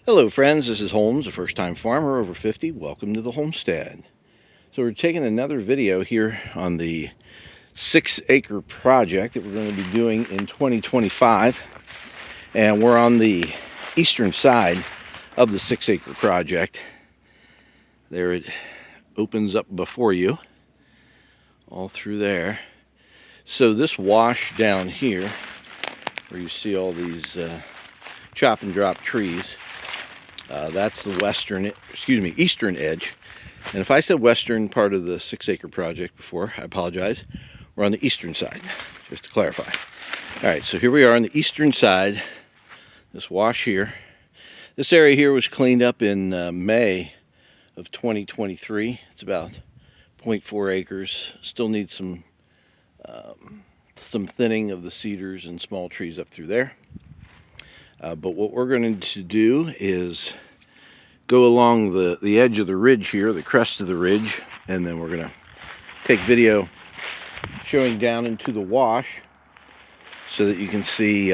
Hello friends, this is Holmes, a first-time farmer over 50. Welcome to the homestead. So we're taking another video here on the 6-acre project that we're going to be doing in 2025. And we're on the eastern side of the 6-acre project. There it opens up before you, all through there. So this wash down here, where you see all these chop and drop trees, that's the eastern edge. And if I said western part of the 6-acre project before, I apologize. We're on the eastern side, just to clarify. All right, so here we are on the eastern side, this wash here. This area here was cleaned up in May of 2023. It's about 0.4 acres. Still needs some thinning of the cedars and small trees up through there. But what we're going to do is go along the edge of the ridge here, the crest of the ridge, and then we're going to take video showing down into the wash so that you can see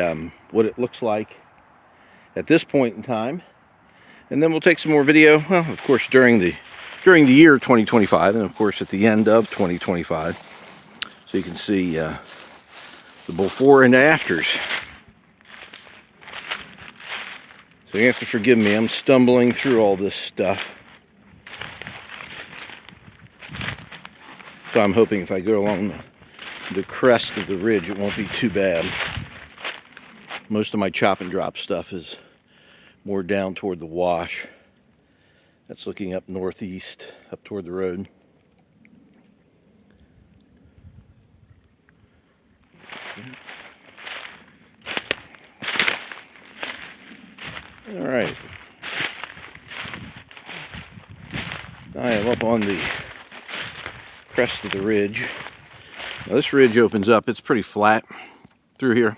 what it looks like at this point in time. And then we'll take some more video, well, of course, during the year 2025, and of course at the end of 2025, so you can see the before and afters. So you have to forgive me, I'm stumbling through all this stuff. So I'm hoping if I go along the crest of the ridge, it won't be too bad. Most of my chop and drop stuff is more down toward the wash. That's looking up northeast, up toward the road. All right, I am up on the crest of the ridge. Now this ridge opens up, it's pretty flat through here,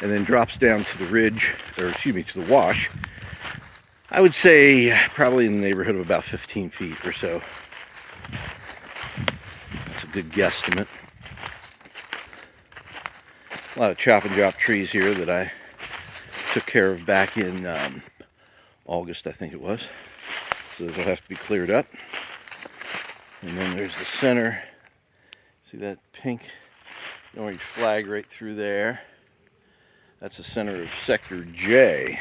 and then drops down to the ridge, or excuse me, to the wash. I would say probably in the neighborhood of about 15 feet or so. That's a good guesstimate. A lot of chop and drop trees here that I took care of back in August, I think it was. So those will have to be cleared up. And then there's the center. See that pink orange flag right through there? That's the center of Sector J.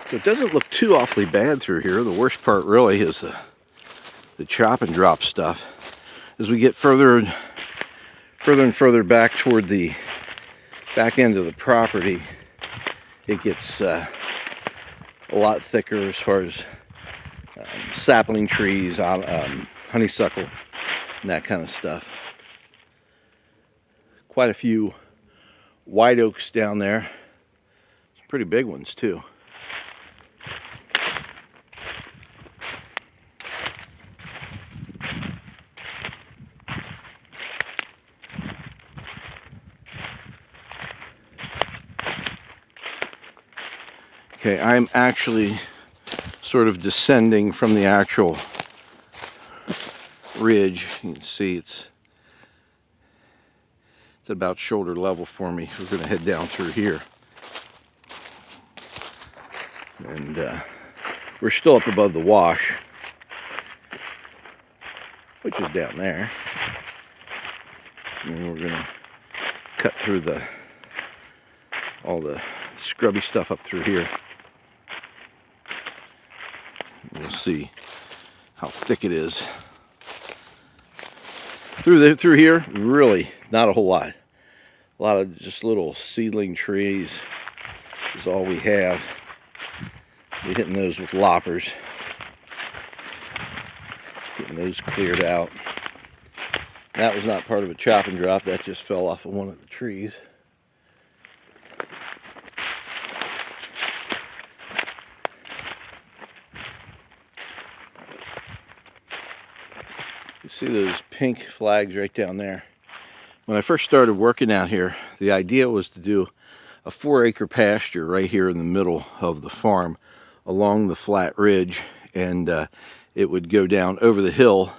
So it doesn't look too awfully bad through here. The worst part really is the chop and drop stuff. As we get further and further back toward the back end of the property, it gets a lot thicker as far as sapling trees, honeysuckle, and that kind of stuff. Quite a few white oaks down there. Some pretty big ones too. Okay, I'm actually sort of descending from the actual ridge. You can see it's about shoulder level for me. We're going to head down through here. And we're still up above the wash, which is down there. And we're going to cut through all the scrubby stuff up through here. We'll see how thick it is. Through here, really not a whole lot. A lot of just little seedling trees is all we have. We're hitting those with loppers. Getting those cleared out. That was not part of a chop and drop. That just fell off of one of the trees. You see those pink flags right down there. When I first started working out here, the idea was to do a 4-acre pasture right here in the middle of the farm along the flat ridge, and it would go down over the hill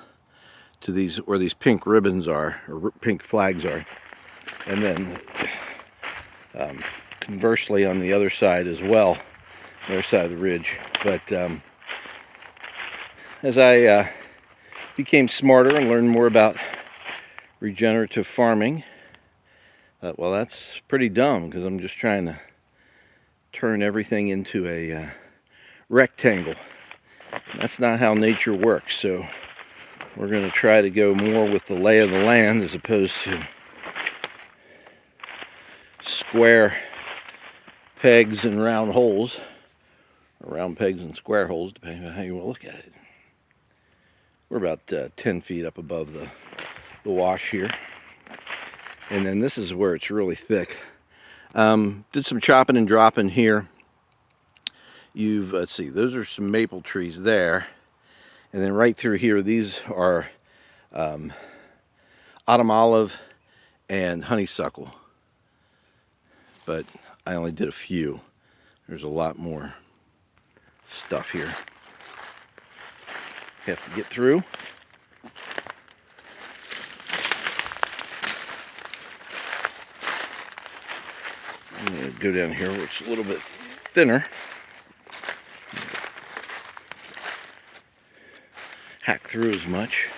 to these, where these pink ribbons are, or pink flags are. And then conversely on the other side as well, the other side of the ridge. But as I became smarter and learned more about regenerative farming, well, that's pretty dumb, because I'm just trying to turn everything into a rectangle. That's not how nature works, so we're going to try to go more with the lay of the land as opposed to square pegs and round holes, or round pegs and square holes, depending on how you want to look at it. We're about 10 feet up above the wash here. And then this is where it's really thick. Did some chopping and dropping here. Let's see, those are some maple trees there. And then right through here, these are autumn olive and honeysuckle. But I only did a few. There's a lot more stuff here. Have to get through. I'm going to go down here where it's a little bit thinner. Hack through as much.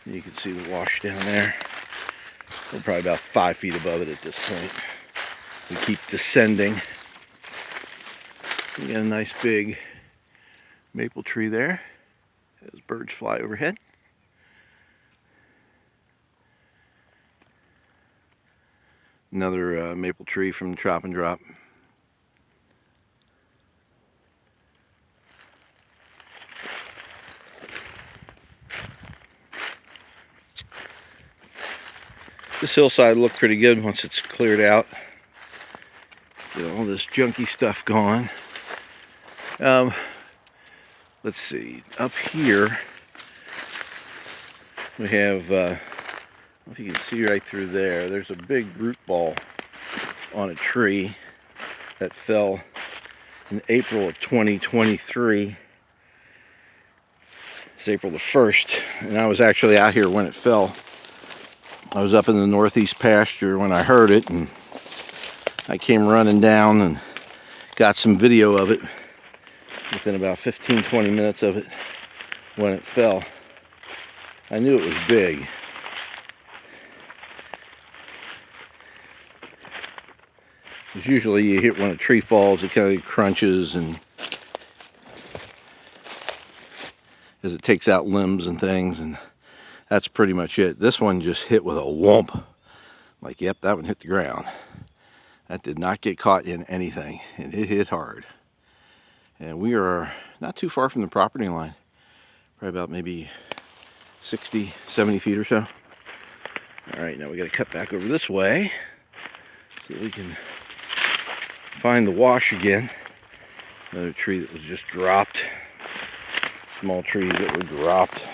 You can see the wash down there. We're probably about 5 feet above it at this point. We keep descending. We got a nice big maple tree there as birds fly overhead. Another maple tree from the chop and drop. This hillside looked pretty good once it's cleared out. Get all this junky stuff gone. Let's see, up here we have, I don't know if you can see right through there, there's a big root ball on a tree that fell in April of 2023. It's April the 1st, and I was actually out here when it fell. I was up in the northeast pasture when I heard it, and I came running down and got some video of it within about 15-20 minutes of it when it fell. I knew it was big. Because usually you hit when a tree falls, it kind of crunches and as it takes out limbs and things, and that's pretty much it. This one just hit with a whomp. Like, yep, that one hit the ground. That did not get caught in anything, and it hit hard. And we are not too far from the property line. Probably about maybe 60, 70 feet or so. All right, now we got to cut back over this way so we can find the wash again. Another tree that was just dropped. Small trees that were dropped.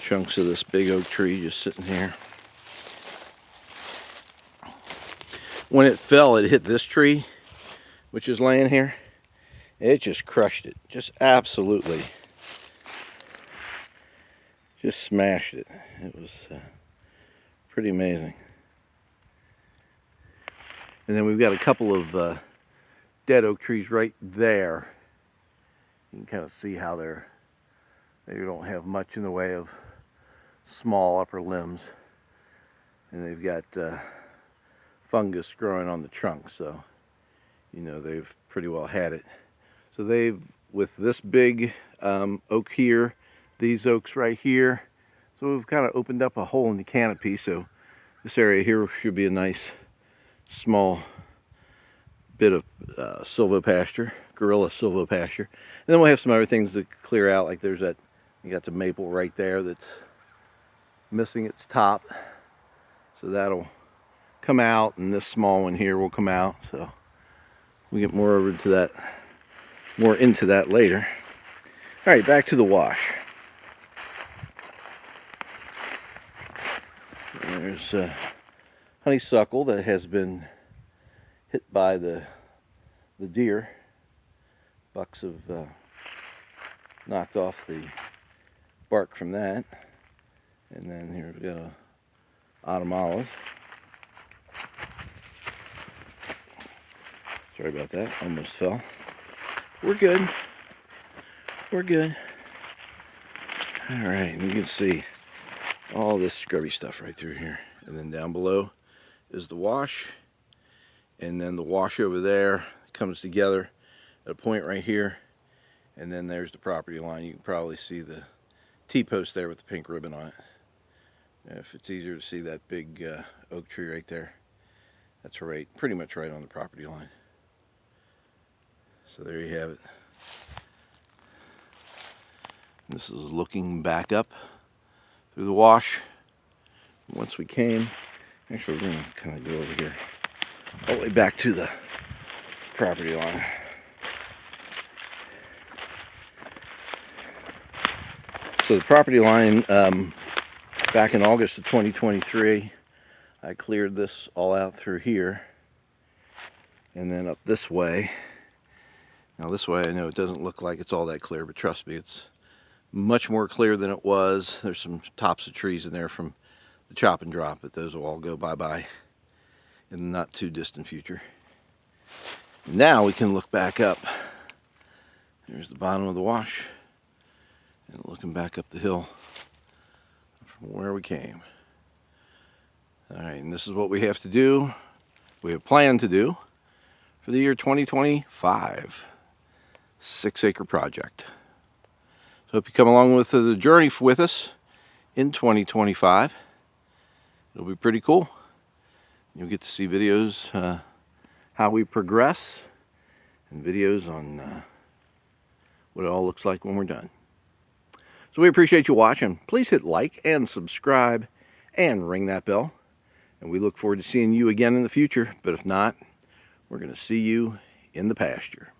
Chunks of this big oak tree just sitting here. When it fell, it hit this tree, which is laying here. It just crushed it. Just absolutely. Just smashed it. It was pretty amazing. And then we've got a couple of dead oak trees right there. You can kind of see how they don't have much in the way of small upper limbs, and they've got fungus growing on the trunk, so you know they've pretty well had it. So they've, with this big oak here, these oaks right here, so we've kind of opened up a hole in the canopy, so this area here should be a nice small bit of silvopasture, guerrilla silvopasture. And then we'll have some other things to clear out, like there's that, you got the maple right there that's missing its top, so that'll come out, and this small one here will come out, so we'll get more into that later. All right, back to the wash. There's honeysuckle that has been hit by the deer. Bucks have knocked off the bark from that. And then here we've got a autumn olive. Sorry about that, almost fell. We're good. We're good. All right, you can see all this scrubby stuff right through here. And then down below is the wash. And then the wash over there comes together at a point right here. And then there's the property line. You can probably see the T-post there with the pink ribbon on it. If it's easier to see that big oak tree right there, that's right, pretty much right on the property line. So there you have it. This is looking back up through the wash. Once we came, actually we're going to kind of go over here, all the way back to the property line. So the property line, back in August of 2023, I cleared this all out through here and then up this way. Now this way I know it doesn't look like it's all that clear, but trust me, it's much more clear than it was. There's some tops of trees in there from the chop and drop, but those will all go bye-bye in the not too distant future. Now we can look back up. There's the bottom of the wash and looking back up the hill from where we came. All right, and this is what we have to do, we have planned to do for the year 2025, 6-acre project. So hope you come along with the journey with us in 2025. It'll be pretty cool. You'll get to see videos how we progress and videos on what it all looks like when we're done. So we appreciate you watching. Please hit like and subscribe and ring that bell. And we look forward to seeing you again in the future. But if not, we're going to see you in the pasture.